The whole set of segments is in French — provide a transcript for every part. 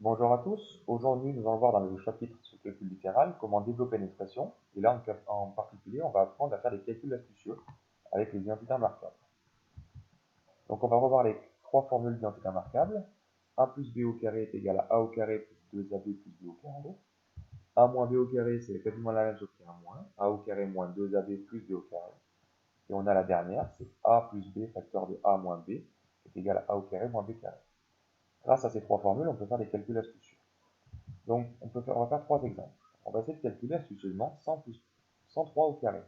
Bonjour à tous, aujourd'hui nous allons voir dans le chapitre sur le calcul littéral comment développer une expression, et là en particulier on va apprendre à faire des calculs astucieux avec les identités marquables. Donc on va revoir les trois formules d'identité marquable. A plus b au carré est égal à a au carré plus 2ab plus b au carré. A moins b au carré c'est quasiment la même chose qu'un moins, a au carré moins 2ab plus b au carré. Et on a la dernière, c'est a plus b facteur de a moins b est égal à a au carré moins b carré. Grâce à ces trois formules, on peut faire des calculs astucieux. Donc, on va faire trois exemples. On va essayer de calculer astucieusement 103 au carré.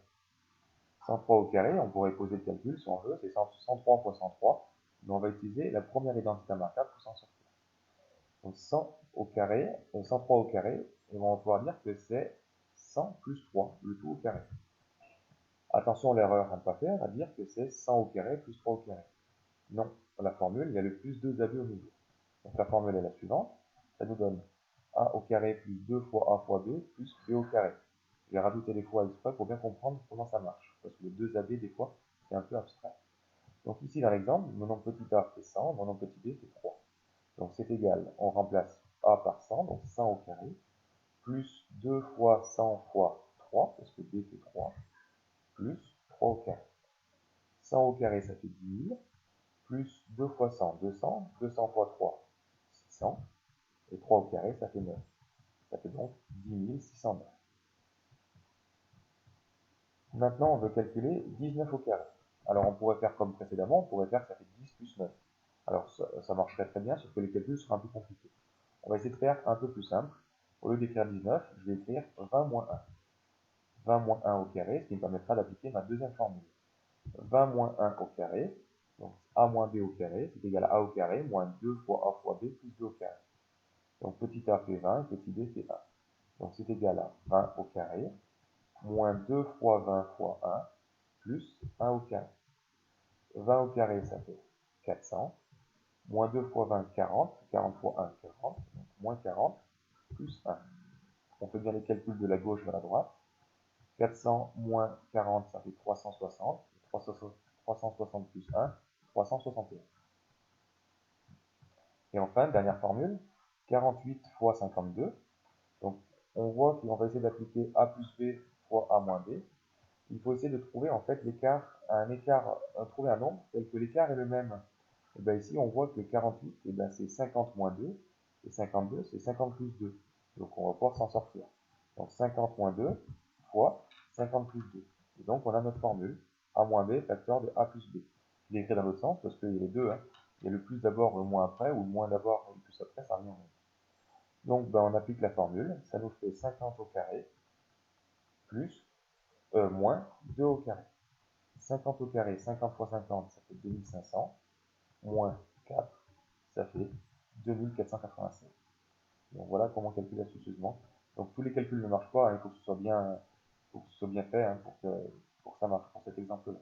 103 au carré, on pourrait poser le calcul si on veut, c'est 103 fois 103, mais on va utiliser la première identité marquable pour s'en sortir. Donc 100 au carré, 103 au carré, et on va pouvoir dire que c'est 100 plus 3, le tout au carré. Attention, l'erreur à ne pas faire, à dire que c'est 100 au carré plus 3 au carré. Non, dans la formule, il y a le plus 2ab au milieu. Donc la formule est la suivante, ça nous donne a au carré plus 2 fois a fois b plus b au carré. Je vais rajouter les fois exprès pour bien comprendre comment ça marche, parce que le 2ab des fois, c'est un peu abstrait. Donc ici dans l'exemple, mon nombre petit a fait 100, mon nombre petit b fait 3. Donc c'est égal, on remplace a par 100, donc 100 au carré, plus 2 fois 100 fois 3, parce que b fait 3, plus 3 au carré. 100 au carré, ça fait 10 000, plus 2 fois 100, 200, 200 fois 3, 600, et 3 au carré, ça fait 9. Ça fait donc 10 609. Maintenant, on veut calculer 19 au carré. Alors, on pourrait faire comme précédemment, on pourrait faire que ça fait 10 plus 9. Alors, ça marcherait très bien, sauf que les calculs seraient un peu compliqués. On va essayer de faire un peu plus simple. Au lieu d'écrire 19, je vais écrire 20 moins 1. 20 moins 1 au carré, ce qui me permettra d'appliquer ma deuxième formule. 20 moins 1 au carré, donc a moins b au carré, c'est égal à a au carré, moins 2 fois a fois b plus b au carré. Donc petit a fait 20, petit b fait 1. Donc c'est égal à 20 au carré, moins 2 fois 20 fois 1, plus 1 au carré. 20 au carré, ça fait 400. Moins 2 fois 20, 40. 40 fois 1, 40. Donc moins 40, plus 1. On fait bien les calculs de la gauche vers la droite. 400 moins 40, ça fait 360. 360 plus 1, 361. Et enfin, dernière formule, 48 fois 52. Donc, on voit qu'on va essayer d'appliquer a plus b fois a moins b. Il faut essayer de trouver en fait trouver un nombre tel que l'écart est le même. Et bien ici, on voit que 48, et ben c'est 50 moins 2, et 52, c'est 50 plus 2. Donc on va pouvoir s'en sortir. Donc 50 moins 2 fois 50 plus 2. Et donc on a notre formule, a moins b facteur de a plus b. Je l'ai écrit dans l'autre sens parce qu'il y a les deux. Il y a le plus d'abord, le moins après, ou le moins d'abord, le plus après, ça revient en même. Donc ben, on applique la formule, ça nous fait 50 au carré, plus, moins 2 au carré. 50 au carré, 50 fois 50, ça fait 2500, moins 4, ça fait 2487. Donc voilà comment calculer astucieusement. Donc tous les calculs ne marchent pas, il faut que ce soit bien fait pour que ça marche pour cet exemple-là.